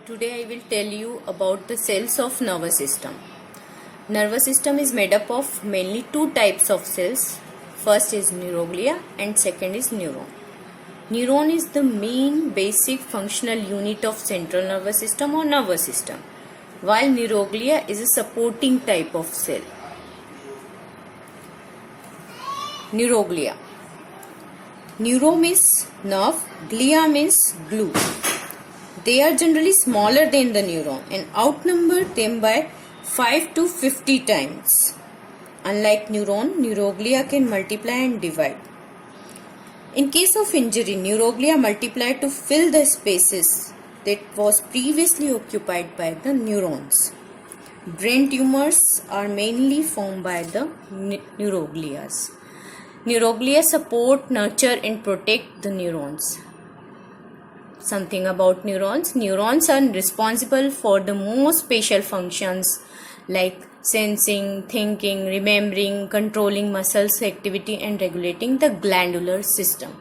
Today I will tell you about the cells of nervous system. Nervous system is made up of mainly two types of cells. First is neuroglia and second is neuron. Neuron is the main basic functional unit of central nervous system or nervous system, while neuroglia is a supporting type of cell. Neuroglia. Neuro means nerve, glia means glue. They are generally smaller than the neuron and outnumber them by 5 to 50 times. Unlike neuron, neuroglia can multiply and divide. In case of injury, neuroglia multiply to fill the spaces that was previously occupied by the neurons. Brain tumors are mainly formed by the neuroglia. Neuroglia support, nurture and protect the neurons. Something about neurons. Neurons are responsible for the most special functions like sensing, thinking, remembering, controlling muscles activity and regulating the glandular system.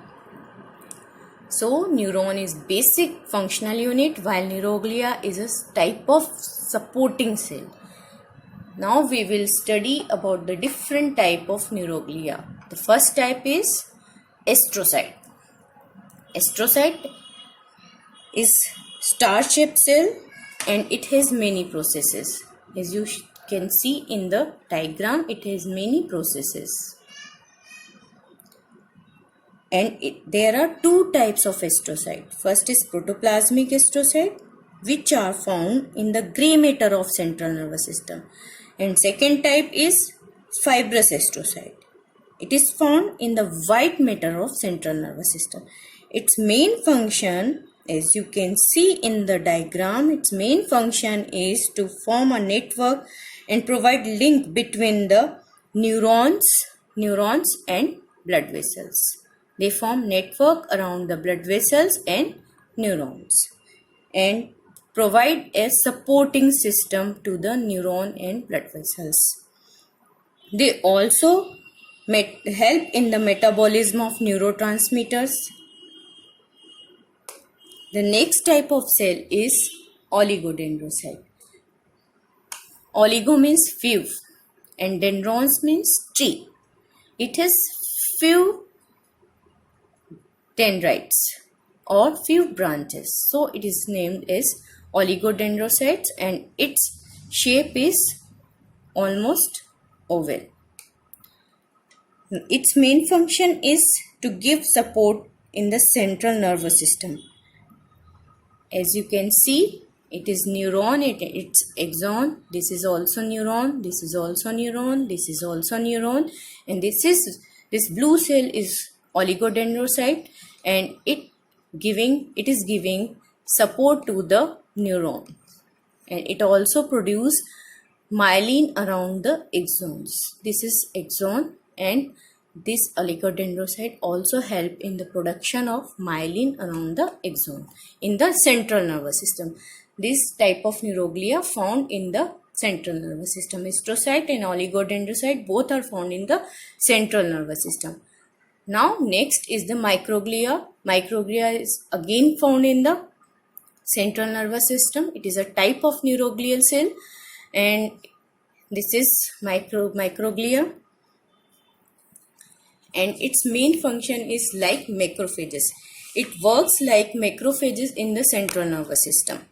So neuron is basic functional unit while neuroglia is a type of supporting cell. Now we will study about the different type of neuroglia. The first type is astrocyte. Astrocyte is star-shaped cell and it has many processes. As you can see in the diagram, it has many processes. And there are two types of astrocyte. First is protoplasmic astrocyte, which are found in the gray matter of central nervous system. And second type is fibrous astrocyte. It is found in the white matter of central nervous system. Its main function, as you can see in the diagram, its main function is to form a network and provide link between the neurons and blood vessels. They form network around the blood vessels and neurons and provide a supporting system to the neuron and blood vessels. They also help in the metabolism of neurotransmitters. The next type of cell is oligodendrocyte. Oligo means few and dendrons means tree. It has few dendrites or few branches. So it is named as oligodendrocytes and its shape is almost oval. Its main function is to give support in the central nervous system. As you can see, it is neuron, it's axon, this is also neuron, this is also neuron, this is also neuron, and this blue cell is oligodendrocyte and it is giving support to the neuron, and it also produces myelin around the axons. This is axon and this oligodendrocyte also help in the production of myelin around the axon in the central nervous system. This type of neuroglia found in the central nervous system. Astrocyte and oligodendrocyte both are found in the central nervous system. Now next is the microglia. Microglia is again found in the central nervous system. It is a type of neuroglial cell and this is microglia. And its main function is like macrophages. It works like macrophages in the central nervous system.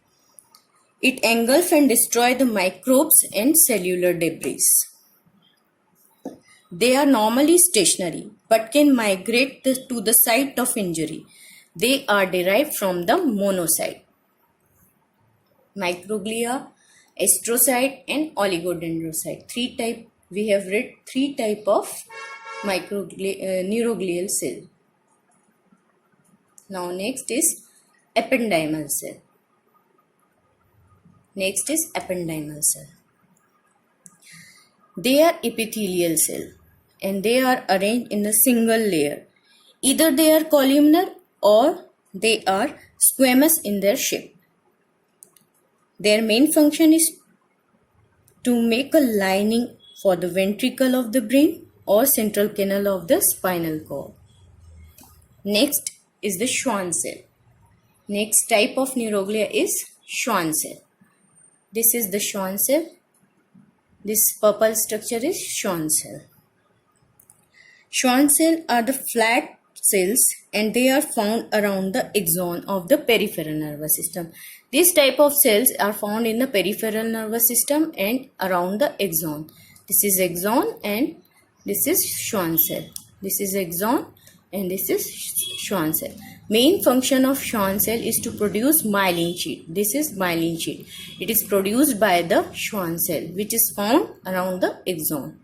It engulfs and destroys the microbes and cellular debris. They are normally stationary but can migrate to the site of injury. They are derived from the monocyte. Microglia, astrocyte and oligodendrocyte. We have read three type of neuroglial cell. Now next is ependymal cell. They are epithelial cell and they are arranged in a single layer. Either they are columnar or they are squamous in their shape. Their main function is to make a lining for the ventricle of the brain or central canal of the spinal cord. Next is the Schwann cell. Next type of neuroglia is Schwann cell. This is the Schwann cell. This purple structure is Schwann cell. Schwann cells are the flat cells and they are found around the axon of the peripheral nervous system. This type of cells are found in the peripheral nervous system and around the axon. This is axon and this is Schwann cell. This is axon and this is Schwann cell. Main function of Schwann cell is to produce myelin sheet. This is myelin sheet. It is produced by the Schwann cell which is found around the axon.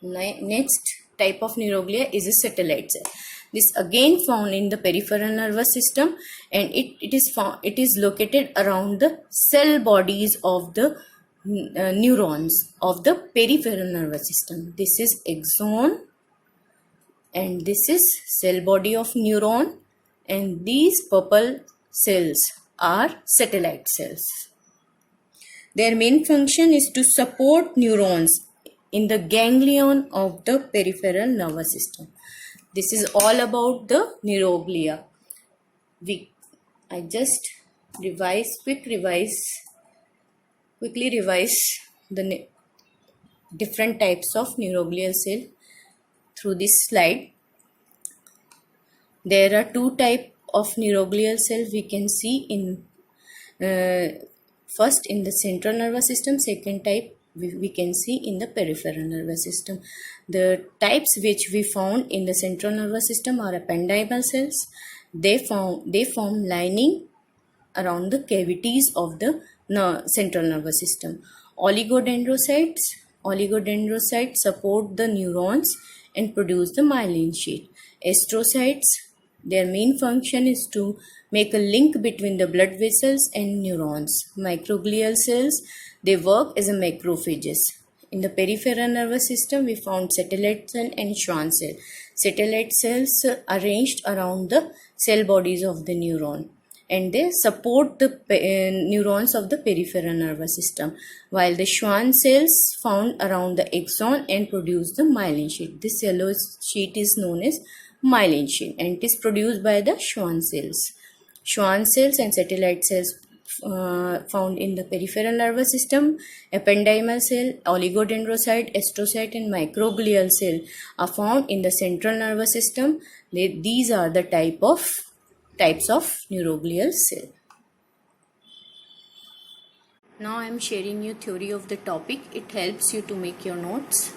Next type of neuroglia is a satellite cell. This again found in the peripheral nervous system and it is located around the cell bodies of the neurons of the peripheral nervous system. This is axon and this is cell body of neuron, and these purple cells are satellite cells. Their main function is to support neurons in the ganglion of the peripheral nervous system. This is all about the neuroglia. I just quickly revise the different types of neuroglial cell through this slide. There are two types of neuroglial cell we can see in first in the central nervous system, second type we can see in the peripheral nervous system. The types which we found in the central nervous system are ependymal cells. They form lining around the cavities of the central nervous system. Oligodendrocytes support the neurons and produce the myelin sheet. Astrocytes, their main function is to make a link between the blood vessels and neurons. Microglial cells, they work as a macrophages. In the peripheral nervous system, we found satellite cell and Schwann cell. Satellite cells arranged around the cell bodies of the neuron, and they support the neurons of the peripheral nervous system, while the Schwann cells found around the axon and produce the myelin sheet. This yellow sheet is known as myelin sheet and it is produced by the Schwann cells. Schwann cells and satellite cells found in the peripheral nervous system. Ependymal cell, oligodendrocyte, astrocyte and microglial cell are found in the central nervous system. These are the types of neuroglial cell. Now I am sharing you theory of the topic. It helps you to make your notes.